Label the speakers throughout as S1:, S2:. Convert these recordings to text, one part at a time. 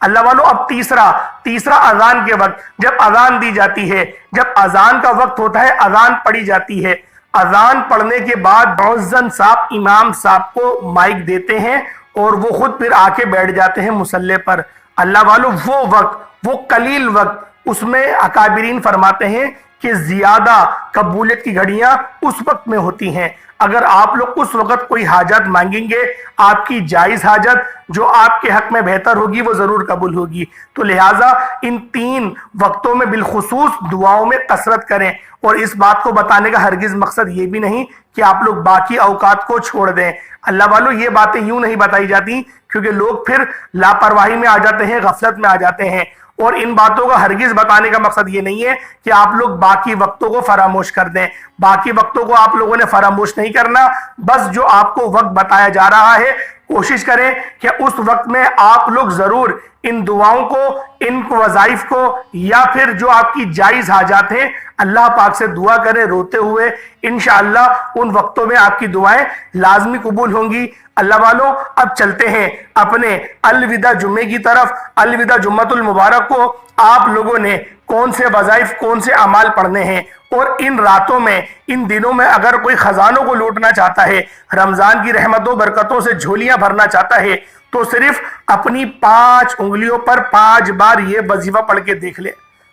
S1: اللہ والو اب تیسرا اذان کے وقت، جب اذان دی جاتی ہے، جب اذان کا وقت ہوتا ہے، اذان پڑھی جاتی ہے، اذان پڑھنے کے بعد مؤذن صاحب امام صاحب کو مائک دیتے ہیں اور وہ خود پھر آ کے بیٹھ جاتے ہیں مصلی پر۔ اللہ والو وہ وقت، وہ قلیل وقت، اس میں اکابرین فرماتے ہیں کہ زیادہ قبولیت کی گھڑیاں اس وقت میں ہوتی ہیں۔ اگر آپ لوگ اس وقت کوئی حاجت مانگیں گے، آپ کی جائز حاجت جو آپ کے حق میں بہتر ہوگی وہ ضرور قبول ہوگی۔ تو لہٰذا ان 3 وقتوں میں بالخصوص دعاؤں میں کثرت کریں، اور اس بات کو بتانے کا ہرگز مقصد یہ بھی نہیں کہ آپ لوگ باقی اوقات کو چھوڑ دیں۔ اللہ والو یہ باتیں یوں نہیں بتائی جاتی، کیونکہ لوگ پھر لاپرواہی میں آ جاتے ہیں، غفلت میں آ جاتے ہیں، اور ان باتوں کا ہرگز بتانے کا مقصد یہ نہیں ہے کہ آپ لوگ باقی وقتوں کو فراموش کر دیں۔ باقی وقتوں کو آپ لوگوں نے فراموش نہیں کرنا، بس جو آپ کو وقت بتایا جا رہا ہے کوشش کریں کہ اس وقت میں آپ لوگ ضرور ان دعاؤں کو، ان وظائف کو، یا پھر جو آپ کی جائز حاجات ہیں اللہ پاک سے دعا کریں روتے ہوئے۔ انشاءاللہ ان وقتوں میں آپ کی دعائیں لازمی قبول ہوں گی۔ اللہ والوں اب چلتے ہیں اپنے الوداع جمعے کی طرف۔ الوداع جمعۃ المبارک کو آپ لوگوں نے کون سے وظائف، کون سے اعمال پڑھنے ہیں، اور ان راتوں میں، ان دنوں میں اگر کوئی خزانوں کو لوٹنا چاہتا ہے، رمضان کی رحمتوں برکتوں سے جھولیاں بھرنا چاہتا ہے، تو صرف اپنی 5 انگلیوں پر 5 بار یہ وظیفہ پڑھ کے دیکھ لے۔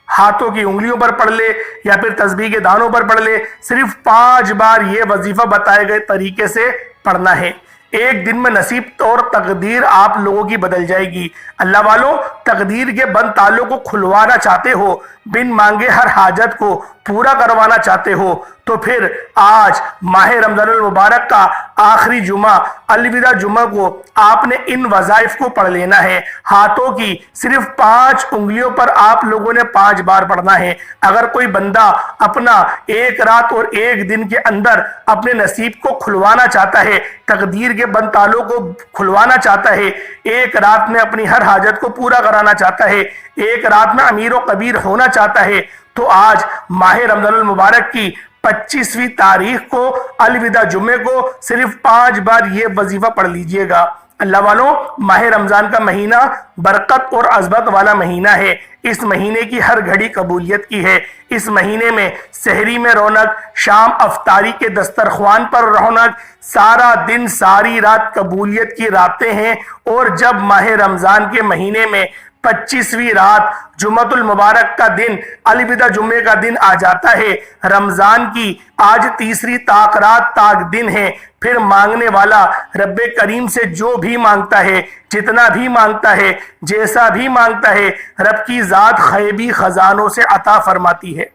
S1: ہاتھوں کی انگلیوں پر پڑھ لے یا پھر تسبیح کے دانوں پر پڑھ لے، صرف 5 بار یہ وظیفہ بتائے گئے طریقے سے پڑھنا ہے۔ ایک دن میں نصیب اور تقدیر آپ لوگوں کی بدل جائے گی۔ اللہ والوں تقدیر کے بند تالوں کو کھلوانا چاہتے ہو، بن مانگے ہر حاجت کو پورا کروانا چاہتے ہو، تو پھر آج ماہ رمضان المبارک کا آخری جمعہ الوداع جمعہ کو آپ نے ان وظائف کو پڑھ لینا ہے۔ ہاتھوں کی صرف 5 انگلیوں پر آپ لوگوں نے 5 بار پڑھنا ہے۔ اگر کوئی بندہ اپنا 1 رات اور 1 دن کے اندر اپنے نصیب کو کھلوانا چاہتا ہے، تقدیر کے بند تالوں کو کھلوانا چاہتا ہے، 1 رات میں اپنی ہر حاجت کو پورا کرانا چاہتا ہے، 1 رات میں امیر و کبیر ہونا چاہتا ہے، تو آج ماہ رمضان المبارک کی 25ویں تاریخ کو الوداع جمعے کو صرف 5 بار یہ وظیفہ پڑھ لیجئے گا۔ اللہ والوں ماہ رمضان کا مہینہ برکت اور عظمت والا مہینہ ہے۔ اس مہینے کی ہر گھڑی قبولیت کی ہے۔ اس مہینے میں سحری میں رونق، شام افطاری کے دسترخوان پر رونق، سارا دن ساری رات قبولیت کی راتیں ہیں، اور جب ماہ رمضان کے مہینے میں 25ویں رات جمعۃ المبارک کا دن، الوداع جمعے کا دن آ جاتا ہے، رمضان کی آج تیسری طاق رات طاق دن ہے، پھر مانگنے والا رب کریم سے جو بھی مانگتا ہے، جتنا بھی مانگتا ہے، جیسا بھی مانگتا ہے، رب کی ذات غیبی خزانوں سے عطا فرماتی ہے۔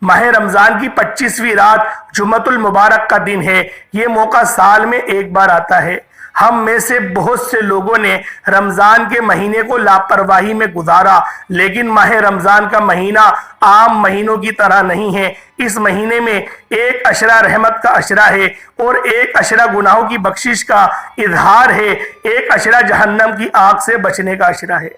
S1: ماہ رمضان کی 25ویں رات جمعۃ المبارک کا دن ہے۔ یہ موقع سال میں ایک بار آتا ہے۔ ہم میں سے بہت سے لوگوں نے رمضان کے مہینے کو لاپرواہی میں گزارا، لیکن ماہ رمضان کا مہینہ عام مہینوں کی طرح نہیں ہے۔ اس مہینے میں 1 عشرہ رحمت کا عشرہ ہے، اور 1 عشرہ گناہوں کی بخشش کا اظہار ہے، 1 عشرہ جہنم کی آگ سے بچنے کا عشرہ ہے۔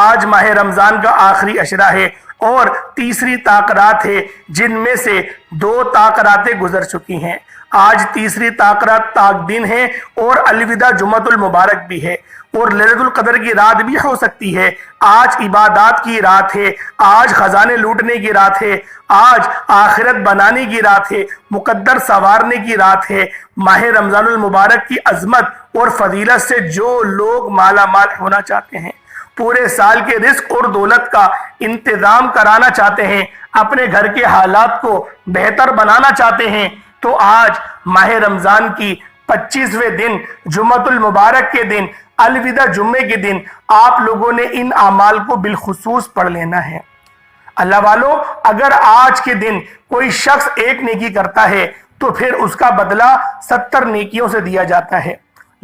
S1: آج ماہ رمضان کا آخری عشرہ ہے اور تیسری طاق رات ہے، جن میں سے 2 طاق راتیں گزر چکی ہیں۔ آج تیسری طاق رات طاق دن ہے، اور الوداع جمعۃ المبارک بھی ہے، اور لیلۃ القدر کی رات بھی ہو سکتی ہے۔ آج عبادات کی رات ہے، آج خزانے لوٹنے کی رات ہے، آج آخرت بنانے کی رات ہے، مقدر سنوارنے کی رات ہے۔ ماہ رمضان المبارک کی عظمت اور فضیلت سے جو لوگ مالا مال ہونا چاہتے ہیں، پورے سال کے رزق اور دولت کا انتظام کرانا چاہتے ہیں، اپنے گھر کے حالات کو بہتر بنانا چاہتے ہیں، تو آج ماہ رمضان کی 25ویں دن جمعۃ المبارک کے دن، الوداع جمعے کے دن آپ لوگوں نے ان اعمال کو بالخصوص پڑھ لینا ہے۔ اللہ والوں اگر آج کے دن کوئی شخص 1 نیکی کرتا ہے تو پھر اس کا بدلہ 70 نیکیوں سے دیا جاتا ہے،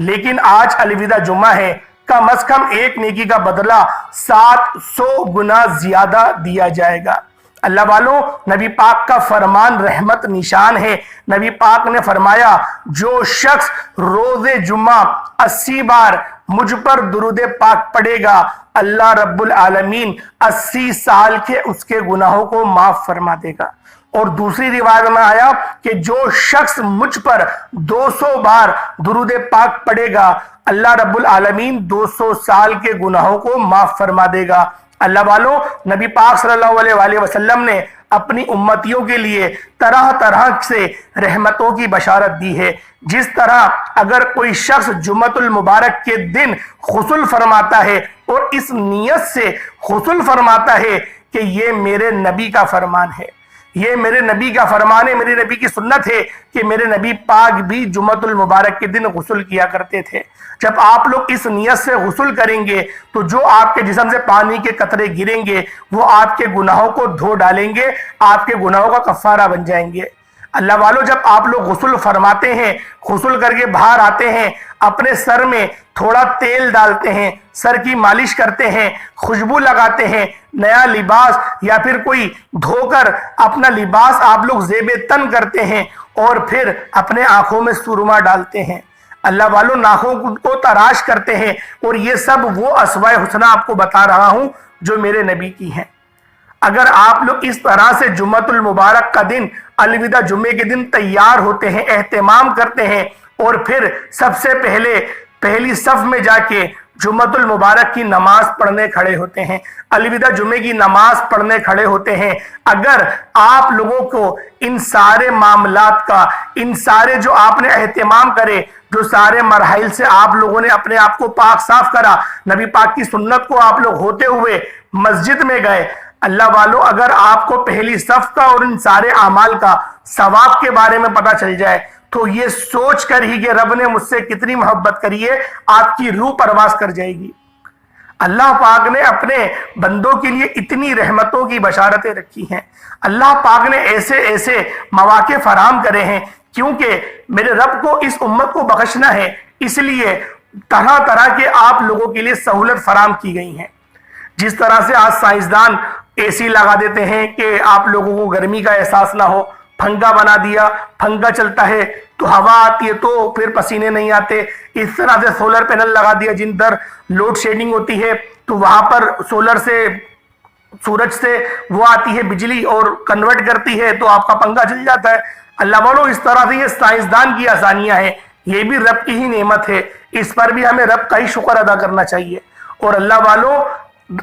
S1: لیکن آج الوداع جمعہ ہے، کم از کم 1 نیکی کا بدلہ 700 گنا زیادہ دیا جائے گا۔ اللہ والوں، نبی پاک کا فرمان رحمت نشان ہے۔ نبی پاک نے فرمایا جو شخص روز جمعہ 80 بار مجھ پر درود پاک پڑھے گا، اللہ رب العالمین 80 سال کے اس کے گناہوں کو معاف فرما دے گا۔ اور دوسری روایت میں آیا کہ جو شخص مجھ پر 200 بار درود پاک پڑھے گا، اللہ رب العالمین 200 سال کے گناہوں کو معاف فرما دے گا۔ اللہ والوں، نبی پاک صلی اللہ علیہ وآلہ وسلم نے اپنی امتیوں کے لیے طرح طرح سے رحمتوں کی بشارت دی ہے۔ جس طرح اگر کوئی شخص جمعۃ المبارک کے دن غسل فرماتا ہے اور اس نیت سے غسل فرماتا ہے کہ یہ میرے نبی کا فرمان ہے، یہ میرے نبی کا فرمان ہے، میرے نبی کی سنت ہے کہ میرے نبی پاک بھی جمعۃ المبارک کے دن غسل کیا کرتے تھے۔ جب آپ لوگ اس نیت سے غسل کریں گے تو جو آپ کے جسم سے پانی کے قطرے گریں گے وہ آپ کے گناہوں کو دھو ڈالیں گے، آپ کے گناہوں کا کفارہ بن جائیں گے۔ اللہ والوں، جب آپ لوگ غسل فرماتے ہیں، غسل کر کے باہر آتے ہیں، اپنے سر میں تھوڑا تیل ڈالتے ہیں، سر کی مالش کرتے ہیں، خوشبو لگاتے ہیں، نیا لباس یا پھر کوئی دھو کر اپنا لباس آپ لوگ زیب تن کرتے ہیں اور پھر اپنے آنکھوں میں سرما ڈالتے ہیں، اللہ والوں ناخوں کو تراش کرتے ہیں، اور یہ سب وہ اسماء حسنہ آپ کو بتا رہا ہوں جو میرے نبی کی ہیں۔ اگر آپ لوگ اس طرح سے جمعۃ المبارک کا دن، الوداع جمعے کے دن تیار ہوتے ہیں، اہتمام کرتے ہیں، اور پھر سب سے پہلی صف میں جا کے جمعۃ المبارک کی نماز پڑھنے کھڑے ہوتے ہیں، الوداع جمعے کی نماز پڑھنے کھڑے ہوتے ہیں، اگر آپ لوگوں کو ان سارے معاملات کا، ان سارے جو آپ نے اہتمام کرے، جو سارے مراحل سے آپ لوگوں نے اپنے آپ کو پاک صاف کرا، نبی پاک کی سنت کو آپ لوگ ہوتے ہوئے مسجد میں گئے، اللہ والوں اگر آپ کو پہلی صف کا اور ان سارے اعمال کا ثواب کے بارے میں پتہ چل جائے تو یہ سوچ کر ہی کہ رب نے مجھ سے کتنی محبت کری ہے، آپ کی روح پرواز کر جائے گی۔ اللہ پاک نے اپنے بندوں کے لیے اتنی رحمتوں کی بشارتیں رکھی ہیں، اللہ پاک نے ایسے ایسے مواقع فراہم کرے ہیں، کیونکہ میرے رب کو اس امت کو بخشنا ہے، اس لیے طرح طرح کے آپ لوگوں کے لیے سہولت فراہم کی گئی ہیں۔ جس طرح سے آج سائنسدان اے سی لگا دیتے ہیں کہ آپ لوگوں کو گرمی کا احساس نہ ہو، پنکھا بنا دیا، پنکھا چلتا ہے تو ہوا آتی ہے تو پھر پسینے نہیں آتے، اس طرح سے سولر پینل لگا دیا جن پر لوڈ شیڈنگ ہوتی ہے تو وہاں پر سولر سے، سورج سے وہ آتی ہے بجلی اور کنورٹ کرتی ہے تو آپ کا پنکھا چل جاتا ہے۔ اللہ والو، اس طرح سے یہ سائنسدان کی آسانیاں ہیں، یہ بھی رب کی ہی نعمت ہے، اس پر بھی ہمیں رب کا ہی شکر ادا کرنا چاہیے۔ اور اللہ والو،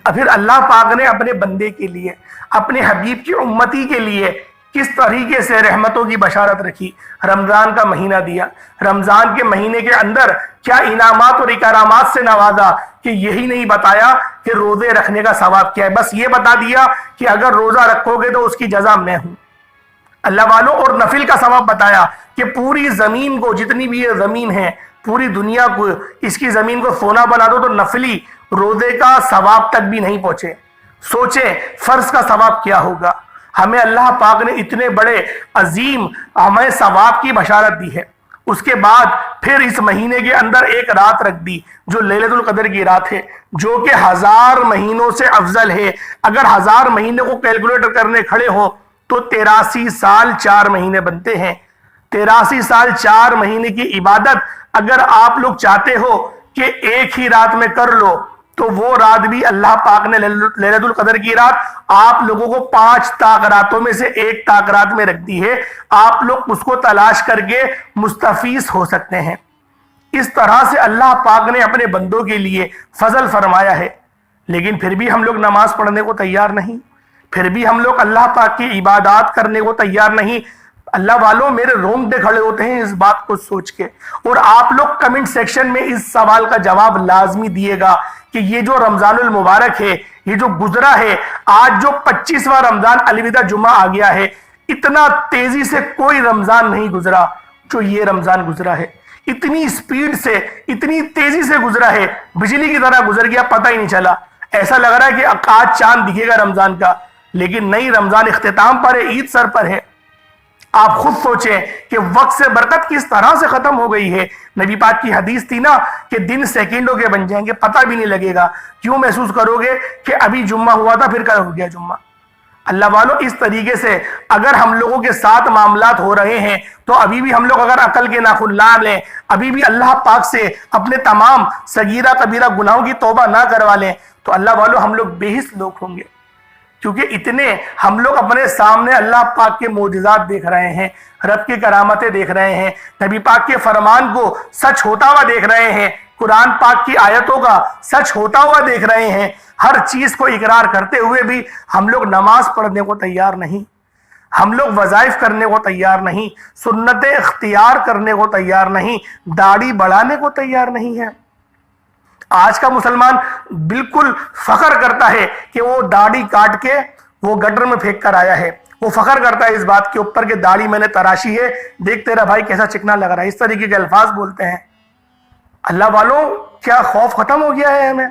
S1: پھر اللہ پاک نے اپنے بندے کے لیے، اپنے حبیب کی امتی کے لیے کس طریقے سے رحمتوں کی بشارت رکھی، رمضان کا مہینہ دیا، رمضان کے مہینے کے اندر کیا انعامات اور اکرامات سے نوازا کہ یہی نہیں بتایا کہ روزے رکھنے کا ثواب کیا ہے، بس یہ بتا دیا کہ اگر روزہ رکھو گے تو اس کی جزا میں ہوں۔ اللہ والوں، اور نفل کا ثواب بتایا کہ پوری زمین کو، جتنی بھی یہ زمین ہے، پوری دنیا کو، اس کی زمین کو سونا بنا دو تو نفلی روزے کا ثواب تک بھی نہیں پہنچے۔ سوچیں فرض کا ثواب کیا ہوگا۔ ہمیں اللہ پاک نے اتنے بڑے عظیم ہمیں ثواب کی بشارت دی ہے، اس کے بعد پھر اس مہینے کے اندر ایک رات رکھ دی جو لیلۃ القدر کی رات ہے، جو کہ 1000 مہینوں سے افضل ہے۔ اگر 1000 مہینے کو کیلکولیٹر کرنے کھڑے ہو تو 83 سال 4 مہینے بنتے ہیں۔ 83 سال 4 مہینے کی عبادت اگر آپ لوگ چاہتے ہو کہ ایک ہی رات میں کر لو تو وہ رات بھی اللہ پاک نے لیلۃ القدر کی رات آپ لوگوں کو 5 طاق راتوں میں سے ایک طاق رات میں رکھ دی ہے، آپ لوگ اس کو تلاش کر کے مستفیض ہو سکتے ہیں۔ اس طرح سے اللہ پاک نے اپنے بندوں کے لیے فضل فرمایا ہے، لیکن پھر بھی ہم لوگ نماز پڑھنے کو تیار نہیں، پھر بھی ہم لوگ اللہ پاک کی عبادات کرنے کو تیار نہیں۔ اللہ والوں، میرے رونگٹے کھڑے ہوتے ہیں اس بات کو سوچ کے، اور آپ لوگ کمنٹ سیکشن میں اس سوال کا جواب لازمی دیے گا کہ یہ جو رمضان المبارک ہے، یہ جو گزرا ہے، آج جو 25واں رمضان الوداع جمعہ آ گیا ہے، اتنا تیزی سے کوئی رمضان نہیں گزرا جو یہ رمضان گزرا ہے، اتنی سپیڈ سے، اتنی تیزی سے گزرا ہے، بجلی کی طرح گزر گیا، پتہ ہی نہیں چلا۔ ایسا لگ رہا ہے کہ آج چاند دکھے گا رمضان کا، لیکن نہیں، رمضان اختتام پر ہے، عید سر پر ہے۔ آپ خود سوچیں کہ وقت سے برکت کس طرح سے ختم ہو گئی ہے۔ نبی پاک کی حدیث تھی نا کہ دن سیکنڈوں کے بن جائیں گے، پتہ بھی نہیں لگے گا، کیوں محسوس کرو گے کہ ابھی جمعہ ہوا تھا پھر کل ہو گیا جمعہ۔ اللہ والوں اس طریقے سے اگر ہم لوگوں کے ساتھ معاملات ہو رہے ہیں تو ابھی بھی ہم لوگ اگر عقل کے ناخن لا لیں، ابھی بھی اللہ پاک سے اپنے تمام صغیرہ کبیرہ گناہوں کی توبہ نہ کروا لیں تو اللہ والوں ہم لوگ بے حس لوگ ہوں گے، کیونکہ اتنے ہم لوگ اپنے سامنے اللہ پاک کے معجزات دیکھ رہے ہیں، رب کی کرامتیں دیکھ رہے ہیں، نبی پاک کے فرمان کو سچ ہوتا ہوا دیکھ رہے ہیں، قرآن پاک کی آیتوں کا سچ ہوتا ہوا دیکھ رہے ہیں، ہر چیز کو اقرار کرتے ہوئے بھی ہم لوگ نماز پڑھنے کو تیار نہیں، ہم لوگ وظائف کرنے کو تیار نہیں، سنتیں اختیار کرنے کو تیار نہیں، داڑھی بڑھانے کو تیار نہیں ہے۔ آج کا مسلمان بالکل فخر کرتا ہے کہ وہ داڑھی کاٹ کے وہ گٹر میں پھینک کر آیا ہے، وہ فخر کرتا ہے اس بات کے اوپر کہ داڑھی میں نے تراشی ہے، دیکھ تیرا بھائی کیسا چکنا لگ رہا ہے، اس طریقے کے الفاظ بولتے ہیں۔ اللہ والوں کیا خوف ختم ہو گیا ہے ہمیں؟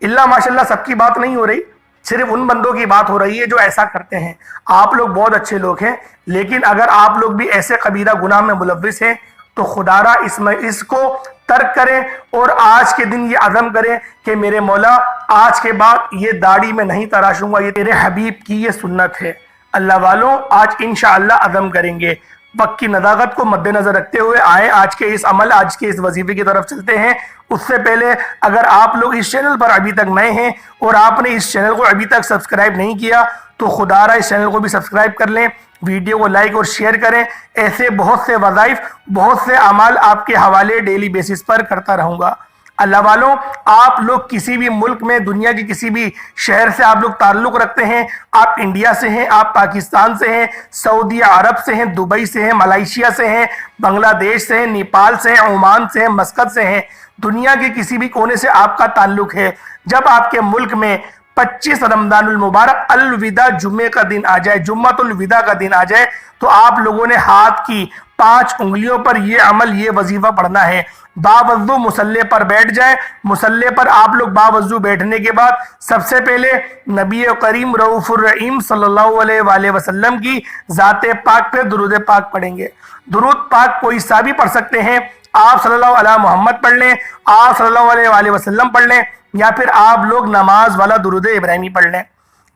S1: اللہ ماشاءاللہ سب کی بات نہیں ہو رہی، صرف ان بندوں کی بات ہو رہی ہے جو ایسا کرتے ہیں۔ آپ لوگ بہت اچھے لوگ ہیں، لیکن اگر آپ لوگ بھی ایسے کبیرہ گناہ میں ملوث ہیں تو خدا را اس کو ترک کریں اور آج کے دن یہ عزم کریں کہ میرے مولا آج کے بعد یہ داڑھی میں نہیں تراشوں گا، یہ تیرے حبیب کی یہ سنت ہے۔ اللہ والوں آج انشاءاللہ عزم کریں گے۔ وقت کی نداغت کو مد نظر رکھتے ہوئے آئیں آج کے اس عمل، آج کے اس وظیفے کی طرف چلتے ہیں۔ اس سے پہلے اگر آپ لوگ اس چینل پر ابھی تک نئے ہیں اور آپ نے اس چینل کو ابھی تک سبسکرائب نہیں کیا تو خدا را اس چینل کو بھی سبسکرائب کر لیں، ویڈیو کو لائک اور شیئر کریں۔ ایسے بہت سے وظائف، بہت سے اعمال آپ کے حوالے ڈیلی بیسس پر کرتا رہوں گا۔ اللہ والوں آپ لوگ کسی بھی ملک میں، دنیا کے کسی بھی شہر سے آپ لوگ تعلق رکھتے ہیں، آپ انڈیا سے ہیں، آپ پاکستان سے ہیں، سعودی عرب سے ہیں، دبئی سے ہیں، ملائیشیا سے ہیں، بنگلہ دیش سے ہیں، نیپال سے ہیں، عمان سے ہیں، مسقط سے ہیں، دنیا کے کسی بھی کونے سے آپ کا تعلق ہے، جب آپ کے ملک میں 25 رمضان المبارک الوداع جمعے کا دن آ جائے، جمعۃ الوداع کا دن آ جائے تو آپ لوگوں نے ہاتھ کی 5 انگلیوں پر یہ عمل، یہ وظیفہ پڑھنا ہے۔ باوضو مصلی پر بیٹھ جائیں، مصلی پر آپ لوگ باوضو بیٹھنے کے بعد سب سے پہلے نبی کریم رؤوف الرحیم صلی اللہ علیہ وآلہ وسلم کی ذات پاک پہ درود پاک پڑھیں گے۔ درود پاک کوئی سا بھی پڑھ سکتے ہیں، آپ صلی اللہ علیہ محمد پڑھ لیں، آپ صلی اللہ علیہ وآلہ وسلم پڑھ لیں، یا پھر آپ لوگ نماز والا درود ابراہیمی پڑھ لیں۔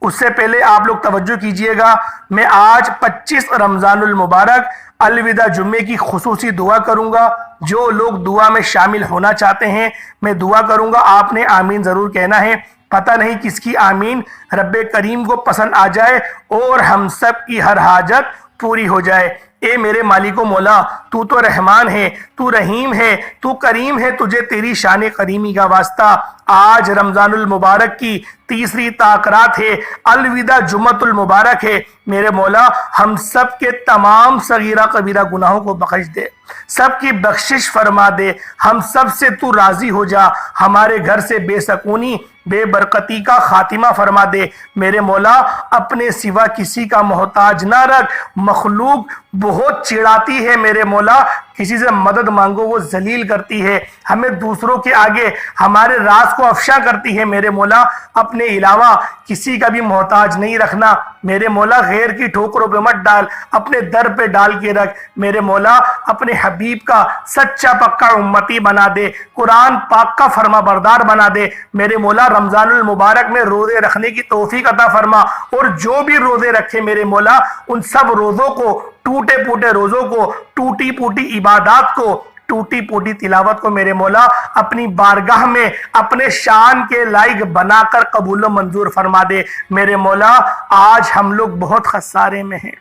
S1: اس سے پہلے آپ لوگ توجہ کیجئے گا، میں آج 25 رمضان المبارک الوداع جمعے کی خصوصی دعا کروں گا۔ جو لوگ دعا میں شامل ہونا چاہتے ہیں میں دعا کروں گا، آپ نے آمین ضرور کہنا ہے۔ پتہ نہیں کس کی آمین رب کریم کو پسند آ جائے اور ہم سب کی ہر حاجت پوری ہو جائے۔ اے میرے مالک و مولا، تو تو رحمان ہے، تو رحیم ہے، تو کریم ہے، تجھے تیری شان کریمی کا واسطہ۔ آج رمضان المبارک کی تیسری تاکرات ہے، الوداع جمعۃ المبارک ہے، میرے مولا ہم سب کے تمام صغیرہ کبیرہ گناہوں کو بخش دے، سب کی بخشش فرما دے، ہم سب سے تو راضی ہو جا، ہمارے گھر سے بے سکونی، بے برکتی کا خاتمہ فرما دے، میرے مولا اپنے سوا کسی کا محتاج نہ رکھ۔ مخلوق بہت چڑھاتی ہے میرے مولا، کسی سے مدد مانگو وہ ذلیل کرتی ہے، ہمیں دوسروں کے آگے ہمارے راز کو افشا کرتی ہے، میرے مولا اپنے علاوہ کسی کا بھی محتاج نہیں رکھنا، میرے مولا غیر کی ٹھوکروں پہ مت ڈال، اپنے در پہ ڈال کے رکھ، میرے مولا اپنے حبیب کا سچا پکا امتی بنا دے، قرآن پاک کا فرما بردار بنا دے، میرے مولا رمضان المبارک میں روزے رکھنے کی توفیق عطا فرما، اور جو بھی روزے رکھے میرے مولا ان سب روزوں کو، ٹوٹے پوٹے روزوں کو، ٹوٹی پوٹی عبادات کو، ٹوٹی پوٹی تلاوت کو میرے مولا اپنی بارگاہ میں اپنے شان کے لائق بنا کر قبول و منظور فرما دے، میرے مولا آج ہم لوگ بہت خسارے میں ہیں،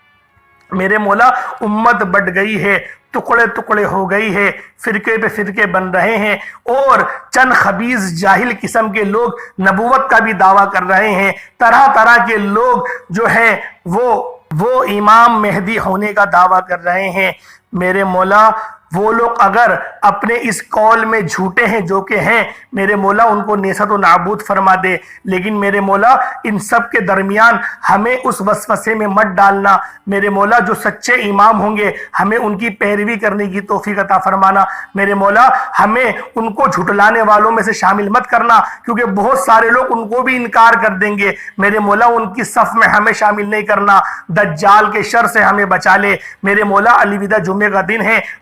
S1: میرے مولا امت بٹ گئی ہے، ٹکڑے ٹکڑے ہو گئی ہے، فرقے پہ فرقے بن رہے ہیں، اور چند خبیث جاہل قسم کے لوگ نبوت کا بھی دعویٰ کر رہے ہیں، طرح طرح کے لوگ جو ہیں وہ امام مہدی ہونے کا دعویٰ کر رہے ہیں، میرے مولا وہ لوگ اگر اپنے اس قول میں جھوٹے ہیں جو کہ ہیں، میرے مولا ان کو نیست و نابود فرما دے، لیکن میرے مولا ان سب کے درمیان ہمیں اس وسوسے میں مت ڈالنا، میرے مولا جو سچے امام ہوں گے ہمیں ان کی پیروی کرنے کی توفیق عطا فرمانا، میرے مولا ہمیں ان کو جھٹلانے والوں میں سے شامل مت کرنا، کیونکہ بہت سارے لوگ ان کو بھی انکار کر دیں گے، میرے مولا ان کی صف میں ہمیں شامل نہیں کرنا، دجال کے شر سے ہمیں بچا لے، میرے مولا الوداع جمعے کا دن ہے،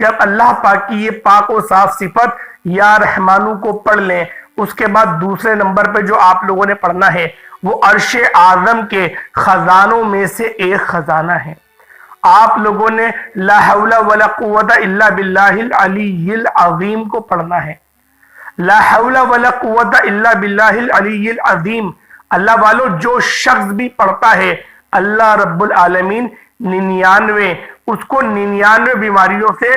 S1: جب اللہ پاک کی یہ پاک و صاف صفت یا رحمانو کو پڑھ لیں، اس کے بعد دوسرے نمبر پہ جو آپ لوگوں نے پڑھنا ہے وہ عرش اعظم کے خزانوں میں سے ایک خزانہ ہے۔ آپ لوگوں نے لا حول ولا قوت الا باللہ العلی العظیم کو پڑھنا ہے۔ لا حول ولا قوت الا باللہ العلی العظیم اللہ والو جو شخص بھی پڑھتا ہے اللہ رب العالمین 99 اس کو 99 بیماریوں سے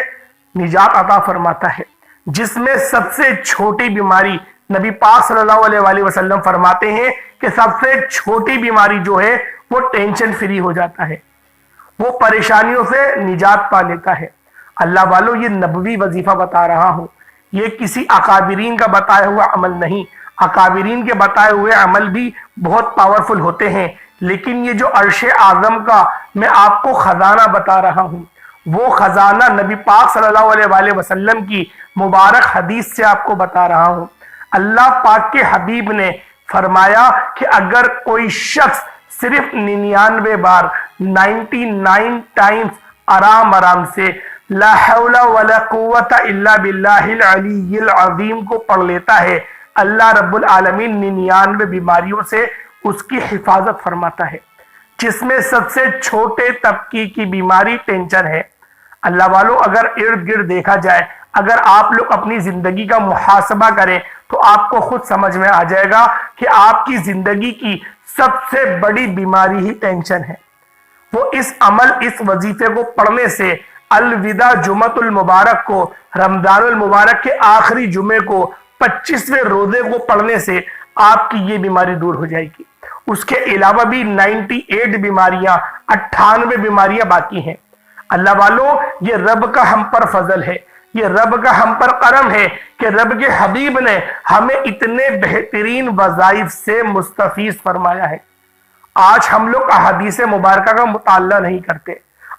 S1: نجات عطا فرماتا ہے، جس میں سب سے چھوٹی بیماری نبی پاک صلی اللہ علیہ وآلہ وسلم فرماتے ہیں کہ سب سے چھوٹی بیماری جو ہے وہ ٹینشن فری ہو جاتا ہے، وہ پریشانیوں سے نجات پا لیتا ہے۔ اللہ والو یہ نبوی وظیفہ بتا رہا ہوں، یہ کسی اکابرین کا بتایا ہوا عمل نہیں۔ اکابرین کے بتائے ہوئے عمل بھی بہت پاورفل ہوتے ہیں، لیکن یہ جو عرش اعظم کا میں آپ کو خزانہ بتا رہا ہوں وہ خزانہ نبی پاک صلی اللہ علیہ وآلہ وسلم کی مبارک حدیث سے آپ کو بتا رہا ہوں۔ اللہ پاک کے حبیب نے فرمایا کہ اگر کوئی شخص صرف 99 بار 99 ٹائمز آرام سے لا حول ولا قوت الا باللہ العلی العظیم کو پڑھ لیتا ہے، اللہ رب العالمین 99 بیماریوں سے اس کی حفاظت فرماتا ہے، جس میں سب سے چھوٹے طبقے کی بیماری ٹینشن ہے۔ اللہ والو اگر ارد گرد دیکھا جائے، اگر آپ لوگ اپنی زندگی کا محاسبہ کریں تو آپ کو خود سمجھ میں آ جائے گا کہ آپ کی زندگی کی سب سے بڑی بیماری ہی ٹینشن ہے۔ وہ اس عمل اس وظیفے کو پڑھنے سے الوداع جمعۃ المبارک کو، رمضان المبارک کے آخری جمعے کو 25ویں روزے کو پڑھنے سے آپ کی یہ بیماری دور ہو جائے گی۔ اس کے علاوہ بھی 98 بیماریاں 98 بیماریاں باقی ہیں۔ اللہ والو یہ رب کا ہم پر فضل ہے، یہ رب کا ہم پر کرم ہے کہ رب کے حبیب نے ہمیں اتنے بہترین وظائف سے مستفیض فرمایا ہے۔ آج ہم لوگ احادیث مبارکہ کا مطالعہ نہیں کرتے۔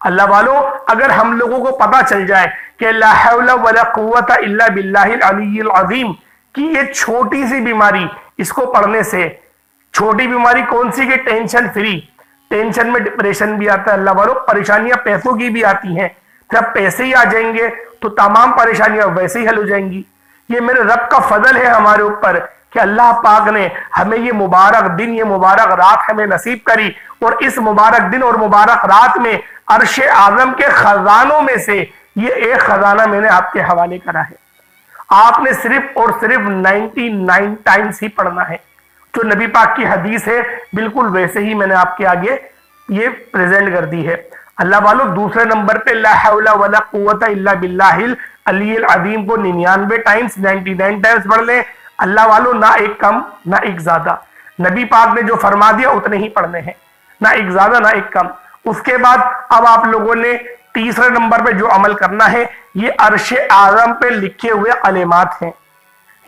S1: اللہ والو اگر ہم لوگوں کو پتا چل جائے کہ لا حول ولا قوت الا باللہ العلی العظیم کی یہ چھوٹی سی بیماری، اس کو پڑھنے سے چھوٹی بیماری کون سی کہ ٹینشن فری، ٹینشن میں ڈپریشن بھی آتا ہے اللہ والو، پریشانیاں پیسوں کی بھی آتی ہیں، جب پیسے ہی آ جائیں گے تو تمام پریشانیاں ویسے ہی حل ہو جائیں گی۔ یہ میرے رب کا فضل ہے ہمارے اوپر کہ اللہ پاک نے ہمیں یہ مبارک دن، یہ مبارک رات ہمیں نصیب کری، اور اس مبارک دن اور مبارک رات میں عرش اعظم کے خزانوں میں سے یہ ایک خزانہ میں نے آپ کے حوالے کرا ہے۔ آپ نے صرف اور صرف 99 ٹائمز ہی پڑھنا ہے، جو نبی پاک کی حدیث ہے بالکل ویسے ہی میں نے آپ کے آگے یہ پریزنٹ کر دی ہے۔ اللہ والو دوسرے نمبر پہ لا حول ولا قوت الا باللہ العلی العظیم کو 99 ٹائمز 99 ٹائمز پڑھ لیں۔ اللہ والو نہ ایک کم نہ ایک زیادہ، نبی پاک نے جو فرما دیا اتنے ہی پڑھنے ہیں، نہ ایک زیادہ نہ ایک کم۔ اس کے بعد اب آپ لوگوں نے تیسرے نمبر پہ جو عمل کرنا ہے یہ عرش اعظم پہ لکھے ہوئے کلمات ہیں،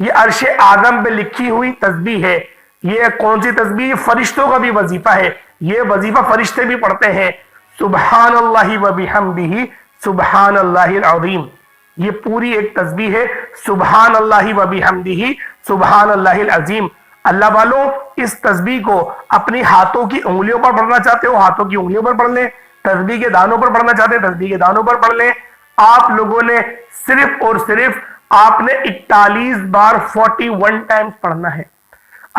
S1: یہ عرش اعظم پہ لکھی ہوئی تسبیح ہے۔ یہ کون سی تسبیح؟ فرشتوں کا بھی وظیفہ ہے، یہ وظیفہ فرشتے بھی پڑھتے ہیں۔ سبحان اللہ و بحمدہ سبحان اللہ العظیم، یہ پوری ایک تسبیح ہے، سبحان اللہ و بحمدہ سبحان اللہ العظیم۔ اللہ والوں اس تسبیح کو اپنی ہاتھوں کی انگلیوں پر پڑھنا چاہتے ہو ہاتھوں کی انگلیوں پر پڑھ لیں، تسبیح کے دانوں پر پڑھنا چاہتے ہیں تسبیح کے دانوں پر پڑھ لیں۔ آپ لوگوں نے صرف اور صرف آپ نے 41 بار 41 ٹائمز پڑھنا ہے۔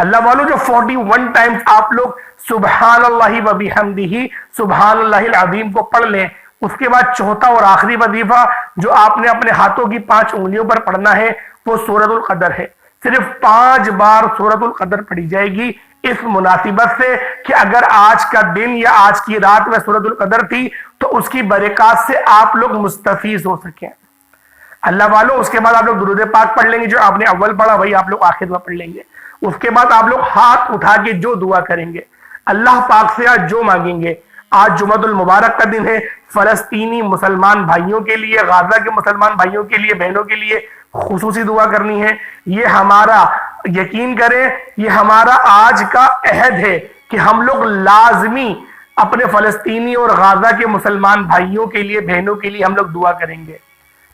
S1: اللہ والوں جو 41 ٹائمز آپ لوگ سبحان اللہ و بحمدہ سبحان اللہ العظیم کو پڑھ لیں، اس کے بعد چوتھا اور آخری وظیفہ جو آپ نے اپنے ہاتھوں کی 5 انگلیوں پر پڑھنا ہے وہ سورۃ القدر ہے۔ صرف 5 بار سورۃ القدر پڑھی جائے گی، اس مناسبت سے کہ اگر آج کا دن یا آج کی رات میں سورۃ القدر تھی تو اس کی برکات سے آپ لوگ مستفیض ہو سکیں۔ اللہ والوں اس کے بعد آپ لوگ درود پاک پڑھ لیں گے، جو آپ نے اول پڑھا وہی آپ لوگ آخر میں پڑھ لیں گے۔ اس کے بعد آپ لوگ ہاتھ اٹھا کے جو دعا کریں گے، اللہ پاک سے آج جو مانگیں گے۔ آج جمعۃ المبارک کا دن ہے، فلسطینی مسلمان بھائیوں کے لیے، غزہ کے مسلمان بھائیوں کے لیے، بہنوں کے لیے خصوصی دعا کرنی ہے۔ یہ ہمارا یقین کریں یہ ہمارا آج کا عہد ہے کہ ہم لوگ لازمی اپنے فلسطینی اور غزہ کے مسلمان بھائیوں کے لیے، بہنوں کے لیے ہم لوگ دعا کریں گے،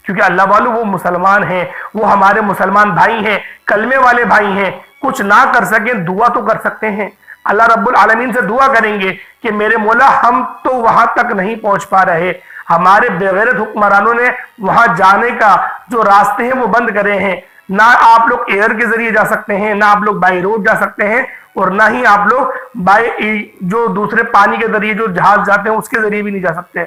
S1: کیونکہ اللہ والوں وہ مسلمان ہیں، وہ ہمارے مسلمان بھائی ہیں، کلمے والے بھائی ہیں۔ کچھ نہ کر سکیں دعا تو کر سکتے ہیں، اللہ رب العالمین سے دعا کریں گے کہ میرے مولا ہم تو وہاں تک نہیں پہنچ پا رہے، ہمارے بغیرت حکمرانوں نے وہاں جانے کا جو راستے ہیں وہ بند کرے ہیں. نہ آپ لوگ ایئر کے ذریعے جا سکتے ہیں، نہ آپ لوگ بائی روڈ جا سکتے ہیں، اور نہ ہی آپ لوگ بائی جو دوسرے پانی کے ذریعے جو جہاز جاتے ہیں اس کے ذریعے بھی نہیں جا سکتے.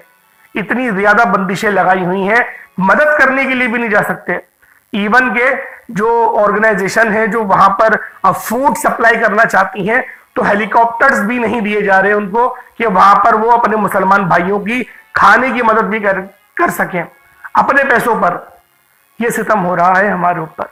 S1: اتنی زیادہ بندشیں لگائی ہوئی ہیں، مدد کرنے کے لیے بھی نہیں جا سکتے. ایون کہ جو آرگنائزیشن ہے جو وہاں پر فوڈ سپلائی کرنا چاہتی ہیں تو ہیلی کاپٹرز بھی نہیں دیے جا رہے ان کو کہ وہاں پر وہ اپنے مسلمان بھائیوں کی کھانے کی مدد بھی کر سکیں اپنے پیسوں پر. یہ ستم ہو رہا ہے ہمارے اوپر.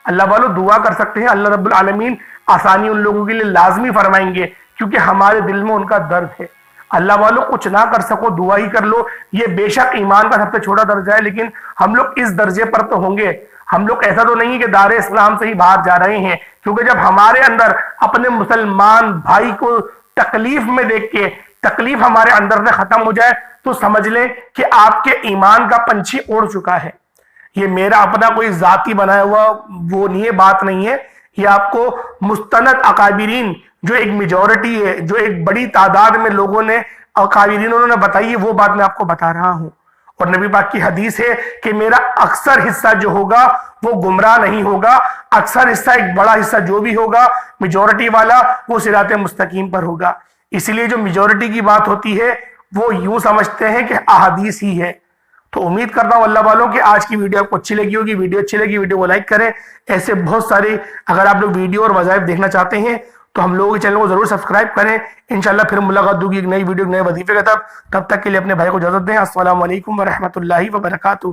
S1: اللہ والو دعا کر سکتے ہیں، اللہ رب العالمین آسانی ان لوگوں کے لیے لازمی فرمائیں گے کیونکہ ہمارے دل میں ان کا درد ہے. اللہ والو کچھ نہ کر سکو دعا ہی کر لو. یہ بے شک ایمان کا سب سے چھوٹا درجہ ہے، لیکن ہم لوگ اس درجے پر تو ہوں گے. ہم لوگ ایسا تو نہیں کہ دار اسلام سے ہی باہر جا رہے ہیں، کیونکہ جب ہمارے اندر اپنے مسلمان بھائی کو تکلیف میں دیکھ کے تکلیف ہمارے اندر سے ختم ہو جائے تو سمجھ لیں کہ آپ کے ایمان کا پنچھی اڑ چکا ہے. یہ میرا اپنا کوئی ذاتی بنایا ہوا وہ نہیں ہے، بات نہیں ہے. یہ آپ کو مستند اکابرین جو ایک میجورٹی ہے، جو ایک بڑی تعداد میں لوگوں نے اکابرین انہوں نے بتائی ہے، وہ بات میں آپ کو بتا رہا ہوں. اور نبی پاک کی حدیث ہے کہ میرا اکثر حصہ جو ہوگا وہ گمراہ نہیں ہوگا. اکثر حصہ، ایک بڑا حصہ جو بھی ہوگا میجورٹی والا، وہ صراط مستقیم پر ہوگا. اسی لیے جو میجورٹی کی بات ہوتی ہے وہ یوں سمجھتے ہیں کہ احادیث ہی ہے. تو امید کرتا ہوں اللہ والوں کہ آج کی ویڈیو آپ کو اچھی لگی ہوگی. ویڈیو اچھی لگی ویڈیو کو لائک کریں. ایسے بہت سارے اگر آپ لوگ ویڈیو اور وظائف دیکھنا چاہتے ہیں تو ہم لوگوں کے چینل کو ضرور سبسکرائب کریں. انشاءاللہ پھر ملاقات ہوگی ایک نئی ویڈیو، ایک نئے وظیفے کے ساتھ. تب تک کے لیے اپنے بھائی کو اجازت دیں. السلام علیکم ورحمۃ اللہ وبرکاتہ.